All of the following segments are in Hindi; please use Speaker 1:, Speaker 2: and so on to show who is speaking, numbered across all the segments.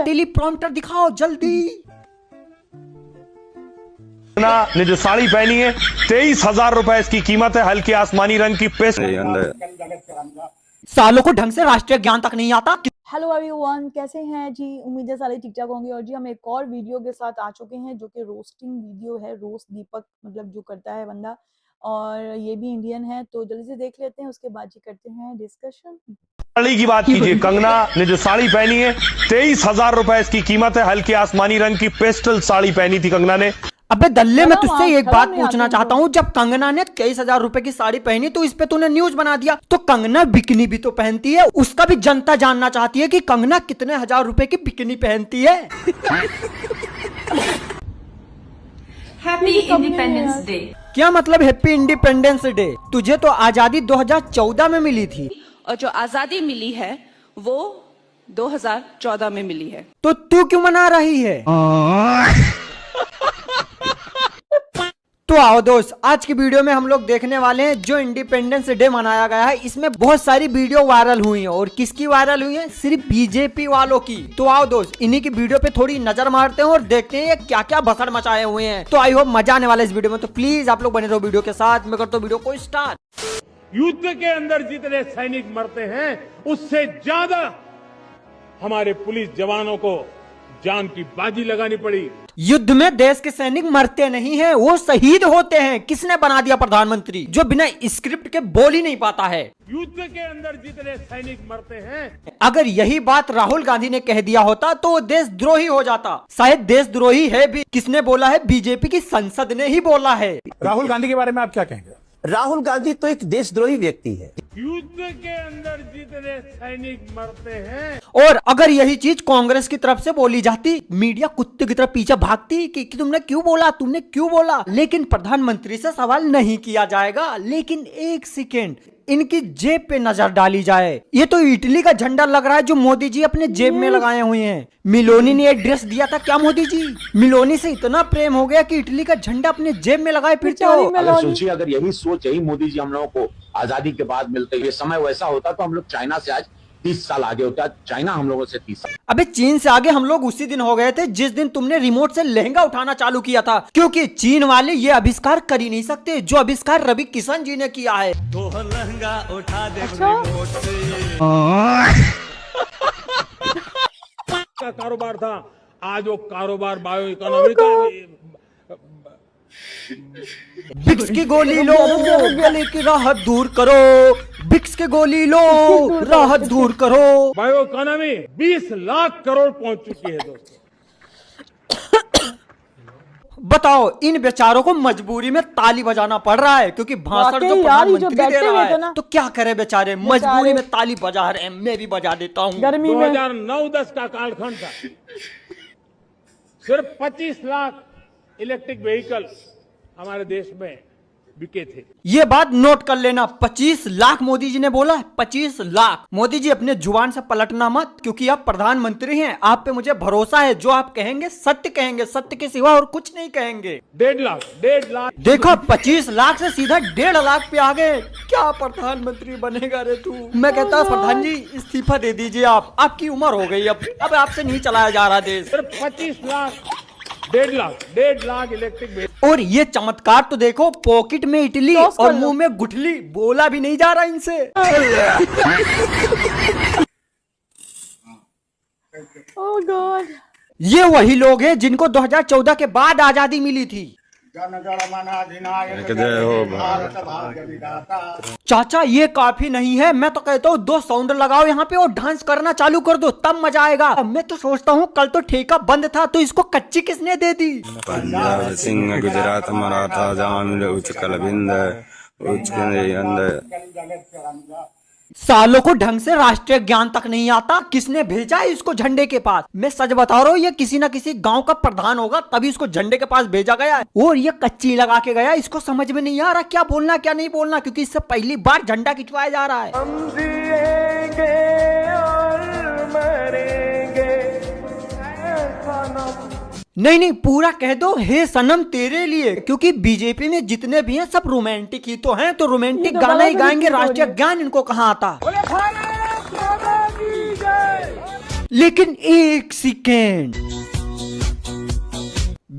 Speaker 1: टेलीप्रॉम्प्टर दिखाओ जल्दी।
Speaker 2: ने जो साड़ी पहनी है 23,000 रुपए इसकी कीमत है। हल्के आसमानी रंग की पेस्ट।
Speaker 1: सालों को ढंग से राष्ट्रीय ज्ञान तक नहीं आता।
Speaker 3: हेलो एवरीवन, कैसे हैं जी? उम्मीद है सारे ठीक ठाक होंगे। और जी हम एक और वीडियो के साथ आ चुके हैं जो कि रोस्टिंग वीडियो है। रोस्ट दीपक मतलब जो करता है बंदा, और ये भी इंडियन है। तो जल्दी से देख लेते हैं, उसके बाद जी करते हैं डिस्कशन।
Speaker 2: साड़ी की बात कीजिए। कंगना ने जो साड़ी पहनी है 23,000 रुपए इसकी कीमत है। हल्के आसमानी रंग की पेस्टल साड़ी पहनी थी कंगना ने।
Speaker 1: अबे दल्ले, मैं तुझसे एक बात पूछना चाहता हूँ। जब कंगना ने 23,000 रुपए की साड़ी पहनी तो इस पे तूने न्यूज बना दिया। तो कंगना बिकनी भी तो पहनती है, उसका भी जनता जानना चाहती है कि कंगना कितने हजार रुपए की बिकनी पहनती है।
Speaker 4: Happy independence day.
Speaker 1: क्या मतलब हैप्पी इंडिपेंडेंस डे? तुझे तो आजादी 2014 में मिली थी,
Speaker 4: और जो आजादी मिली है वो 2014 में मिली है।
Speaker 1: तो तू क्यों मना रही है? तो आओ दोस्त, आज की वीडियो में हम लोग देखने वाले हैं जो इंडिपेंडेंस डे मनाया गया है। इसमें बहुत सारी वीडियो वायरल हुई हैं, और किसकी वायरल हुई है? सिर्फ बीजेपी वालों की। तो आओ दोस्त, इन्हीं की वीडियो पे थोड़ी नजर मारते हैं और देखते हैं ये क्या क्या भसड़ मचाए हुए हैं। तो आई होप मजा आने वाला है इस वीडियो में। तो प्लीज आप लोग बने रहो वीडियो के साथ। मैं करता हूँ वीडियो को स्टार्ट।
Speaker 5: युद्ध के अंदर जितने सैनिक मरते हैं उससे ज्यादा हमारे पुलिस जवानों को जान की बाजी लगानी पड़ी।
Speaker 1: युद्ध में देश के सैनिक मरते नहीं हैं, वो शहीद होते हैं। किसने बना दिया प्रधानमंत्री जो बिना स्क्रिप्ट के बोल ही नहीं पाता है?
Speaker 5: युद्ध के अंदर जितने सैनिक मरते हैं।
Speaker 1: अगर यही बात राहुल गांधी ने कह दिया होता तो वो देशद्रोही हो जाता। शायद देशद्रोही है भी। किसने बोला है? बीजेपी की संसद ने ही बोला है।
Speaker 5: राहुल गांधी के बारे में आप क्या कहेंगे?
Speaker 6: राहुल गांधी तो एक देशद्रोही व्यक्ति है।
Speaker 5: युद्ध के अंदर जितने सैनिक मरते हैं।
Speaker 1: और अगर यही चीज कांग्रेस की तरफ से बोली जाती, मीडिया कुत्ते की तरफ पीछे भागती कि तुमने क्यों बोला, तुमने क्यों बोला। लेकिन प्रधानमंत्री से सवाल नहीं किया जाएगा। लेकिन एक सेकेंड, इनकी जेब पे नजर डाली जाए। ये तो इटली का झंडा लग रहा है जो मोदी जी अपने जेब में लगाए हुए हैं। मिलोनी ने एक ड्रेस दिया था, क्या मोदी जी मिलोनी से इतना प्रेम हो गया कि इटली का झंडा अपने जेब में लगाए फिरते हो?
Speaker 7: अगर सोचिए, अगर यही सोच यही मोदी जी हम लोगों को आजादी के बाद मिलते हुए समय वैसा होता तो हम लोग चाइना से आज 30 साल आगे होता। चाइना हम लोगों से 30 साल।
Speaker 1: अबे चीन से आगे हम लोग उसी दिन हो गए थे जिस दिन तुमने रिमोट से लहंगा उठाना चालू किया था। क्योंकि चीन वाले ये आविष्कार कर ही नहीं सकते जो आविष्कार रवि किशन जी ने किया है। तो लहंगा उठा दे रिमोट से।
Speaker 5: का कारोबार था, आज वो कारोबार बायो इकोनॉमी का।
Speaker 1: बिक्स की गोली लो, गले की राहत दूर करो। बिक्स की गोली लो, राहत दूर करो।
Speaker 5: बायो इकोनॉमी 20 लाख करोड़ पहुंच चुकी है दोस्तों।
Speaker 1: बताओ, इन बेचारों को मजबूरी में ताली बजाना पड़ रहा है क्योंकि भाषण जो प्रधानमंत्री दे रहा है। तो क्या करे बेचारे, मजबूरी में ताली बजा रहे हैं। मैं भी बजा देता हूँ।
Speaker 5: 2009-10 का कालखंड था। सिर्फ 25 लाख इलेक्ट्रिक व्हीकल हमारे देश में बिके थे।
Speaker 1: ये बात नोट कर लेना, 25 लाख मोदी जी ने बोला है। 25 लाख। मोदी जी अपने जुबान से पलटना मत, क्योंकि आप प्रधानमंत्री हैं। आप पे मुझे भरोसा है, जो आप कहेंगे सत्य कहेंगे, सत्य के सिवा और कुछ नहीं कहेंगे।
Speaker 5: 1.5 लाख।
Speaker 1: देखो 25 लाख से सीधा 1.5 लाख पे आ गए। क्या प्रधानमंत्री बनेगा रे तू? मैं कहता हूँ प्रधान जी इस्तीफा दे दीजिए आप। आपकी उम्र हो गई, अब आपसे नहीं चलाया जा रहा देश।
Speaker 5: सिर्फ 25 लाख, 1.5 लाख इलेक्ट्रिक।
Speaker 1: और ये चमत्कार तो देखो, पॉकेट में इटली और मुंह में गुठली, बोला भी नहीं जा रहा इनसे।
Speaker 3: ओह गॉड,
Speaker 1: ये वही लोग हैं जिनको 2014 के बाद आजादी मिली थी। चाचा ये काफी नहीं है, मैं तो कहता हूँ 2 साउंड लगाओ यहाँ पे और डांस करना चालू कर दो, तब मजा आएगा। मैं तो सोचता हूँ कल तो ठेका बंद था तो इसको कच्ची किसने दे दी?
Speaker 8: पंजाब सिंह गुजरात मराठा जामिल उच्चकल बिंद
Speaker 1: सालों को ढंग से राष्ट्रीय ज्ञान तक नहीं आता। किसने भेजा है इसको झंडे के पास? मैं सच बता रहा हूँ, ये किसी ना किसी गांव का प्रधान होगा तभी इसको झंडे के पास भेजा गया है। और ये कच्ची लगा के गया। इसको समझ में नहीं आ रहा क्या बोलना क्या नहीं बोलना, क्योंकि इससे पहली बार झंडा खिंचवाया जा रहा है। हम जिएंगे और मरेंगे। नहीं नहीं, पूरा कह दो हे सनम तेरे लिए, क्योंकि बीजेपी में जितने भी हैं सब रोमांटिक ही तो हैं। तो रोमांटिक गाना ही गाएंगे, राष्ट्रीय ज्ञान इनको कहाँ आता? लेकिन एक सेकेंड,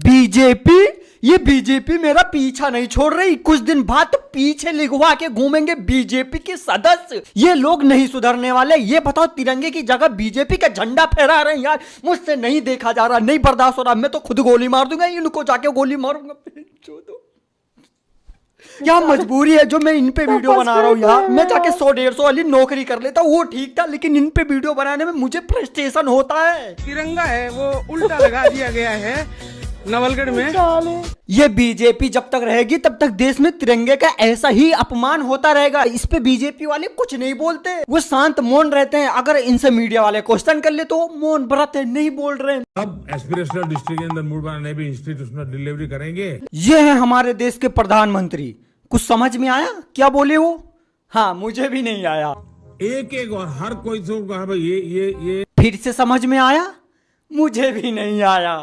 Speaker 1: बीजेपी, ये बीजेपी मेरा पीछा नहीं छोड़ रही। कुछ दिन बाद तो पीछे लिखवा के घूमेंगे बीजेपी के सदस्य। ये लोग नहीं सुधरने वाले। ये बताओ, तिरंगे की जगह बीजेपी का झंडा फहरा रहे हैं यार। मुझसे नहीं देखा जा रहा, नहीं बर्दाश्त हो रहा। मैं तो खुद गोली मार दूंगा, इनको जाके गोली मारूंगा। क्या मजबूरी है जो मैं इन पे वीडियो बना रहा हूँ यार। मैं जाके 100-150 वाली नौकरी कर लेता, वो ठीक था, लेकिन इन पे वीडियो बनाने में मुझे फ्रस्ट्रेशन होता है।
Speaker 9: तिरंगा है वो उल्टा लगा दिया गया है नवलगढ़ में।
Speaker 1: ये बीजेपी जब तक रहेगी तब तक देश में तिरंगे का ऐसा ही अपमान होता रहेगा। इस पे बीजेपी वाले कुछ नहीं बोलते, वो शांत मौन रहते हैं। अगर इनसे मीडिया वाले क्वेश्चन कर ले तो वो मौन बरते नहीं बोल रहे हैं।
Speaker 5: अब एस्पिरेशनल डिस्ट्रिक्ट के अंदर मूड बनाने भी इंस्टीट्यूशनल डिलीवरी करेंगे।
Speaker 1: ये है हमारे देश के प्रधानमंत्री। कुछ समझ में आया क्या बोले हो? हाँ, मुझे भी नहीं आया।
Speaker 5: एक एक और हर कोई से कहा भाई ये
Speaker 1: फिर से समझ में आया? मुझे भी नहीं आया।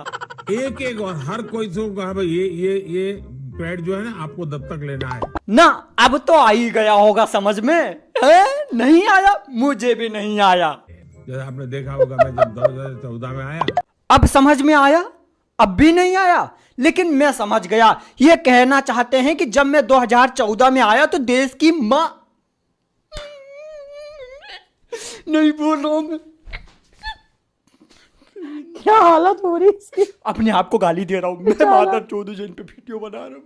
Speaker 5: एक एक और हर कोई से कहा भाई ये पेड़ जो है ना आपको दत्तक लेना है
Speaker 1: ना। अब तो आ ही गया होगा समझ में। है? नहीं आया? मुझे भी नहीं आया।
Speaker 5: जैसे आपने देखा होगा, मैं जब 2014 में आया,
Speaker 1: अब समझ में आया? अब भी नहीं आया, लेकिन मैं समझ गया। ये कहना चाहते हैं कि जब मैं 2014 में आया तो देश की मां, नहीं बोल रहा हूं मैं,
Speaker 3: क्या हालत हो रही है इसकी।
Speaker 1: अपने आप को गाली दे रहा हूं मैं। मादर चौधरी जिन पे वीडियो बना रहा हूं।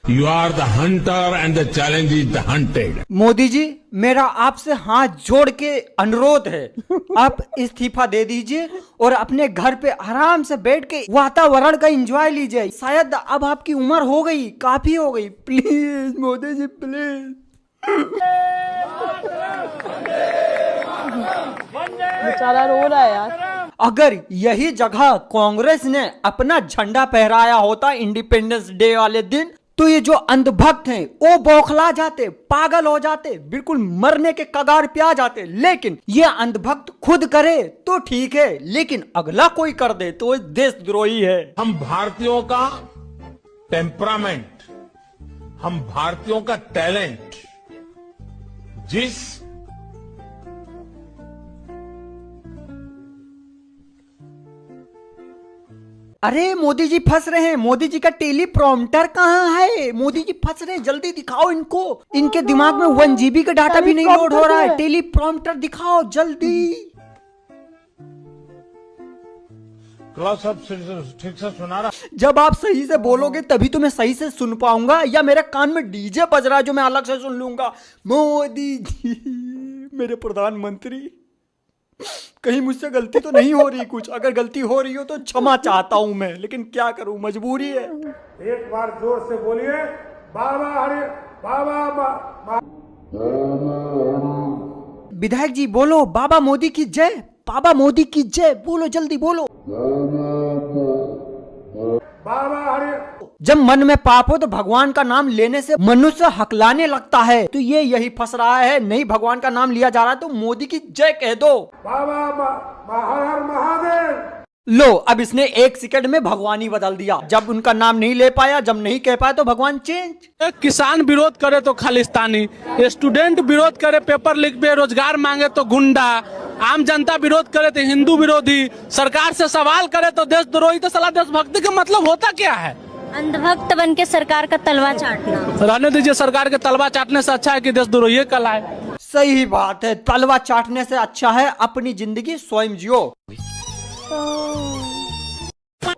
Speaker 5: You are the hunter and the challenge is the hunted.
Speaker 1: Modi ji, मेरा आपसे हाथ जोड़ के अनुरोध है, आप इस्तीफा दे दीजिए और अपने घर पे आराम से बैठ के वातावरण का एंजॉय लीजिए। शायद अब आपकी उम्र हो गई, काफी हो गई। Please Modi ji, please.
Speaker 3: बेचारा रो रहा है यार।
Speaker 1: अगर यही जगह कांग्रेस ने अपना झंडा फहराया होता इंडिपेंडेंस डे वाले दिन, तो ये जो अंधभक्त हैं वो बौखला जाते, पागल हो जाते, बिल्कुल मरने के कगार पे आ जाते। लेकिन ये अंधभक्त खुद करे तो ठीक है, लेकिन अगला कोई कर दे तो ये देशद्रोही है।
Speaker 5: हम भारतीयों का टेम्परामेंट, हम भारतीयों का टैलेंट, जिस
Speaker 1: अरे मोदी जी फंस रहे हैं। मोदी जी का टेलीप्रॉम्प्टर कहाँ है? मोदी जी फंस रहे हैं, जल्दी दिखाओ इनको। इनके दिमाग में 1 GB का डाटा भी नहीं लोड हो रहा है। टेलीप्रॉम्प्टर दिखाओ जल्दी।
Speaker 5: ठीक से सुना रहा।
Speaker 1: जब आप सही से बोलोगे तभी तो मैं सही से सुन पाऊंगा, या मेरे कान में डीजे बज रहा है जो मैं अलग से सुन लूंगा। मोदी जी, मेरे प्रधानमंत्री, कहीं मुझसे गलती तो नहीं हो रही कुछ? अगर गलती हो रही हो तो क्षमा चाहता हूं मैं, लेकिन क्या करूं, मजबूरी है।
Speaker 5: एक बार जोर से बोलिए, बाबा हरि बाबा।
Speaker 1: विधायक जी बोलो, बाबा मोदी की जय, बाबा मोदी की जय, बोलो जल्दी बोलो।
Speaker 5: बाबा हरि।
Speaker 1: जब मन में पाप हो तो भगवान का नाम लेने से मनुष्य हकलाने लगता है, तो ये यही फंस रहा है। नहीं भगवान का नाम लिया जा रहा है तो मोदी की जय कह दो।
Speaker 5: बाबा हर हर महादेव।
Speaker 1: लो, अब इसने 1 सेकंड में भगवान ही बदल दिया। जब उनका नाम नहीं ले पाया, जब नहीं कह पाया तो भगवान चेंज।
Speaker 9: किसान विरोध करे तो खालिस्तानी, स्टूडेंट विरोध करे, पेपर लीक पे रोजगार मांगे तो गुंडा, आम जनता विरोध करे तो हिंदू विरोधी, सरकार से सवाल करे तो देशद्रोही। तो साला देशभक्ति का मतलब होता क्या है?
Speaker 10: अंधभक्त बन के सरकार का तलवा चाटना।
Speaker 9: रहने दीजिए, सरकार के तलवा चाटने से अच्छा है कि देशद्रोही कहलाए।
Speaker 1: सही बात है, तलवा चाटने से अच्छा है अपनी जिंदगी स्वयं जियो।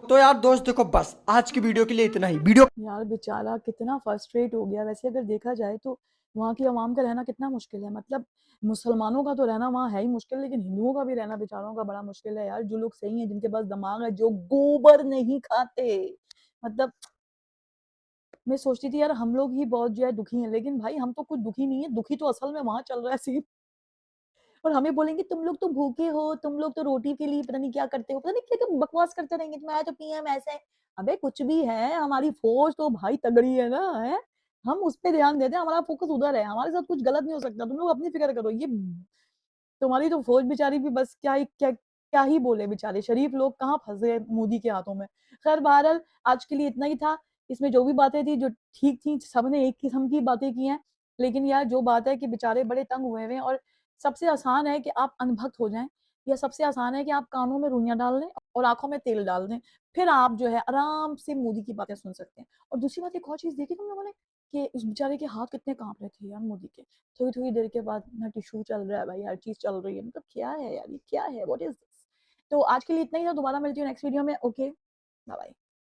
Speaker 1: तो यार दोस्त देखो, बस आज की वीडियो के लिए इतना ही। वीडियो
Speaker 3: यार बेचारा कितना फ्रस्ट्रेट हो गया। वैसे अगर देखा जाए तो वहाँ की आवाम का रहना कितना मुश्किल है। मतलब मुसलमानों का तो रहना वहाँ है ही मुश्किल, लेकिन हिंदुओं का भी रहना बेचारों का बड़ा मुश्किल है यार। जो लोग सही हैं, जिनके पास दिमाग है, जो गोबर नहीं खाते। मतलब मैं सोचती थी यार हम लोग ही बहुत जो है दुखी हैं, लेकिन भाई हम तो कुछ दुखी नहीं है। दुखी तो असल में वहाँ चल रहा है सीन। और हमें बोलेंगे तुम लोग तो भूखे हो, तुम लोग तो रोटी के लिए पता नहीं क्या करते हो, पता नहीं क्या बकवास करते रहेंगे। तुम्हारा तो पीएम ऐसा है। अबे कुछ भी है, हमारी फौज तो भाई तगड़ी है ना, है। हम उस पे ध्यान देते हैं, हमारा फोकस उधर है। हमारे साथ कुछ गलत नहीं हो सकता, तुम लोग अपनी फिक्र करो। ये तुम्हारी तो फौज बेचारी भी बस क्या ही बोले। बेचारे शरीफ लोग कहाँ फंसे मोदी के हाथों में। खैर बहरहाल आज के लिए इतना ही था। इसमें जो भी बातें थी जो ठीक थी, सबने एक किस्म की बातें की हैं। लेकिन यार जो बात है कि बेचारे बड़े तंग हुए हैं और सबसे आसान है कि आप अंधभक्त हो जाएं, या सबसे आसान है कि आप कानों में रुइयां डाल दें और आंखों में तेल डाल दें, फिर आप जो है आराम से मोदी की बातें सुन सकते हैं। और दूसरी बात, एक और चीज़ देखी तुम लोगों ने कि उस बेचारे के हाथ कितने कांप रहे थे यार मोदी के, थोड़ी थोड़ी देर के बाद ना टिश्यू चल रहा है भाई, हर चीज़ चल रही है, मतलब क्या है यार, ये क्या है, व्हाट इज दिस। तो आज के लिए इतना ही था, दोबारा मिलती हूँ नेक्स्ट वीडियो में। Okay, bye bye.